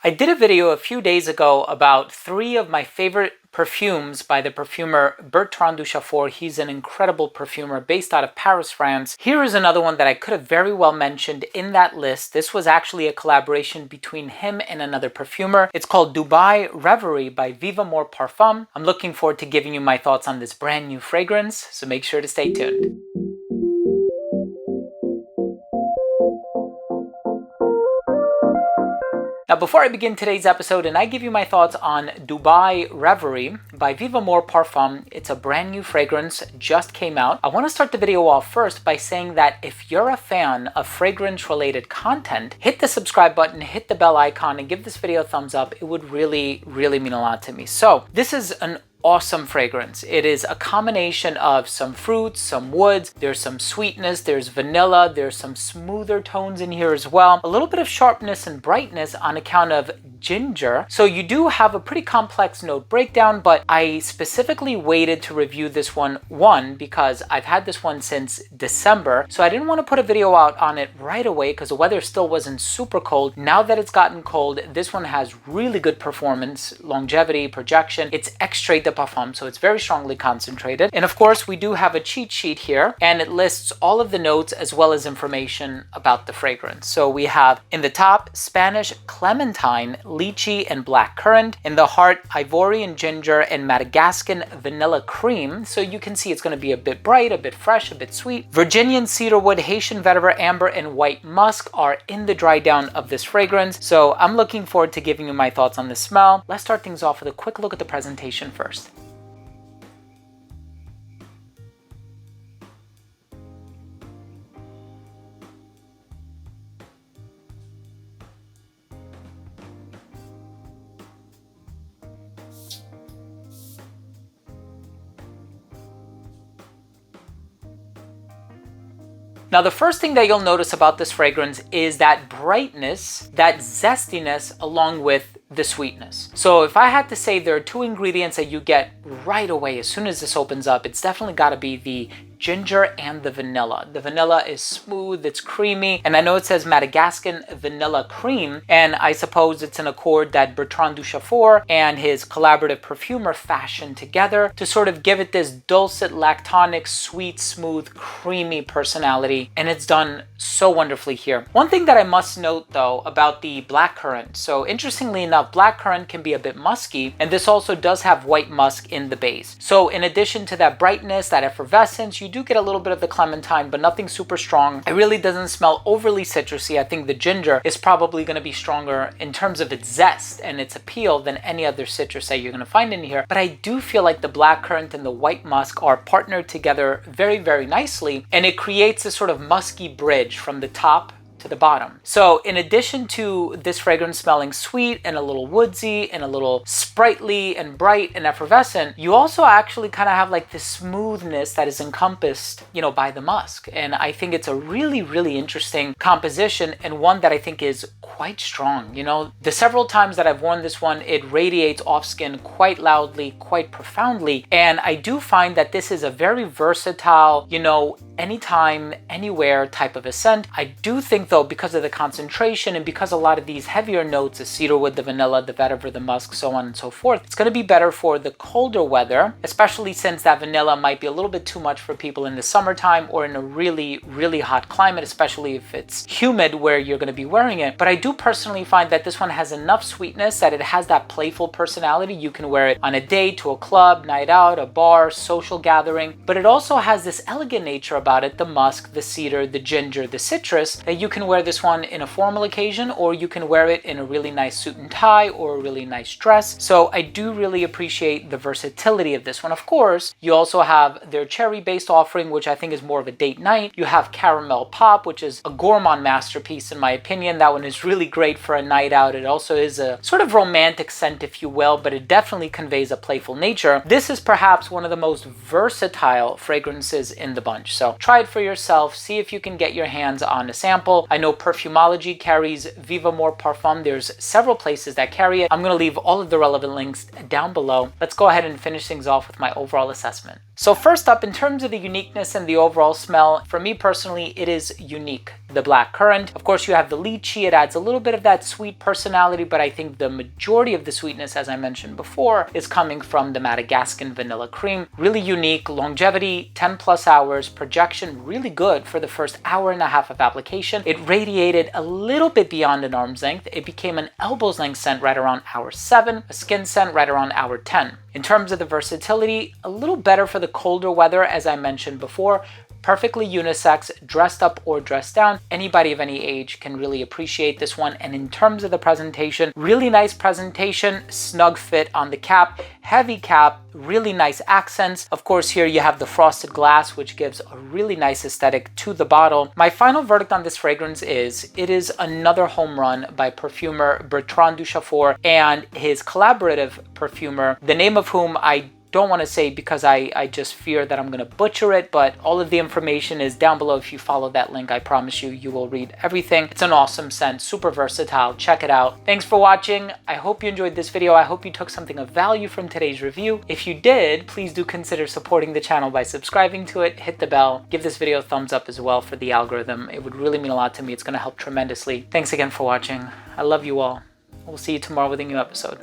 I did a video a few days ago about 3 of my favorite perfumes by the perfumer Bertrand Duchaufour. He's an incredible perfumer based out of Paris, France. Here is another one that I could have very well mentioned in that list. This was actually a collaboration between him and another perfumer. It's called Dubai Reverie by Vivamor Parfums. I'm looking forward to giving you my thoughts on this brand new fragrance, so make sure to stay tuned. Now, before I begin today's episode and I give you my thoughts on Dubai Reverie by Vivamor Parfums, it's a brand new fragrance, just came out. I want to start the video off first by saying that if you're a fan of fragrance-related content, hit the subscribe button, hit the bell icon, and give this video a thumbs up. It would really mean a lot to me. So, this is an awesome fragrance. It is a combination of some fruits, some woods, there's some sweetness, there's vanilla, there's some smoother tones in here as well. A little bit of sharpness and brightness on account of ginger. So you do have a pretty complex note breakdown, but I specifically waited to review this one because I've had this one since December. So I didn't want to put a video out on it right away because the weather still wasn't super cold. Now that it's gotten cold, this one has really good performance, longevity, projection. It's extrait de parfum, so it's very strongly concentrated. And of course, we do have a cheat sheet here, and it lists all of the notes as well as information about the fragrance. So we have in the top, Spanish clementine, lychee, and black currant. In the heart, ivory and ginger and Madagascan vanilla cream. So you can see it's going to be a bit bright, a bit fresh, a bit sweet. Virginian cedarwood, Haitian vetiver, amber, and white musk are in the dry down of this fragrance. So I'm looking forward to giving you my thoughts on the smell. Let's start things off with a quick look at the presentation first. Now, the first thing that you'll notice about this fragrance is that brightness, that zestiness, along with the sweetness. So if I had to say there are 2 ingredients that you get right away as soon as this opens up, it's definitely got to be the ginger and the vanilla. The vanilla is smooth, it's creamy, and I know it says Madagascan vanilla cream, and I suppose it's an accord that Bertrand Duchaufour and his collaborative perfumer fashioned together to sort of give it this dulcet, lactonic, sweet, smooth, creamy personality, and it's done so wonderfully here. One thing that I must note though about the blackcurrant, so interestingly enough, blackcurrant can be a bit musky, and this also does have white musk in the base. So in addition to that brightness, that effervescence, you do get a little bit of the clementine, but nothing super strong. It really doesn't smell overly citrusy. I think the ginger is probably going to be stronger in terms of its zest and its appeal than any other citrus that you're going to find in here. But I do feel like the blackcurrant and the white musk are partnered together very nicely, and it creates a sort of musky bridge from the top to the bottom. So in addition to this fragrance smelling sweet and a little woodsy and a little sprightly and bright and effervescent, you also actually kind of have like this smoothness that is encompassed, by the musk. And I think it's a really interesting composition, and one that I think is quite strong. The several times that I've worn this one, it radiates off skin quite loudly, quite profoundly. And I do find that this is a very versatile, anytime, anywhere type of a scent. I do think though, because of the concentration and because a lot of these heavier notes, the cedarwood, the vanilla, the vetiver, the musk, so on and so forth, it's going to be better for the colder weather, especially since that vanilla might be a little bit too much for people in the summertime or in a really hot climate, especially if it's humid where you're going to be wearing it. But I do personally find that this one has enough sweetness that it has that playful personality. You can wear it on a date, to a club, night out, a bar, social gathering, but it also has this elegant nature about it, the musk, the cedar, the ginger, the citrus, that you can wear this one in a formal occasion, or you can wear it in a really nice suit and tie or a really nice dress. So I do really appreciate the versatility of this one. Of course, you also have their cherry-based offering, which I think is more of a date night. You have caramel pop, which is a gourmand masterpiece in my opinion. That one is really great for a night out. It also is a sort of romantic scent, if you will, but it definitely conveys a playful nature. This is perhaps one of the most versatile fragrances in the bunch. So try it for yourself, see if you can get your hands on a sample. available. I know Perfumology carries Vivamor Parfum. There's several places that carry it. I'm going to leave all of the relevant links down below. Let's go ahead and finish things off with my overall assessment. So first up, in terms of the uniqueness and the overall smell, for me personally, it is unique. The black currant. Of course, you have the lychee. It adds a little bit of that sweet personality, but I think the majority of the sweetness, as I mentioned before, is coming from the Madagascan vanilla cream. Really unique. Longevity, 10 plus hours. Projection, really good for the first hour and a half of application. It radiated a little bit beyond an arm's length. It became an elbow's length scent right around hour 7, a skin scent right around hour 10. In terms of the versatility, a little better for the colder weather, as I mentioned before. Perfectly unisex, dressed up or dressed down. Anybody of any age can really appreciate this one. And in terms of the presentation, really nice presentation, snug fit on the cap, heavy cap, really nice accents. Of course, here you have the frosted glass, which gives a really nice aesthetic to the bottle. My final verdict on this fragrance is it is another home run by perfumer Bertrand Duchaufour and his collaborative perfumer, the name of whom I don't want to say because I just fear that I'm going to butcher it, but all of the information is down below. If you follow that link, I promise you, you will read everything. It's an awesome scent, super versatile. Check it out. Thanks for watching. I hope you enjoyed this video. I hope you took something of value from today's review. If you did, please do consider supporting the channel by subscribing to it, hit the bell, give this video a thumbs up as well for the algorithm. It would really mean a lot to me. It's going to help tremendously. Thanks again for watching. I love you all. We'll see you tomorrow with a new episode.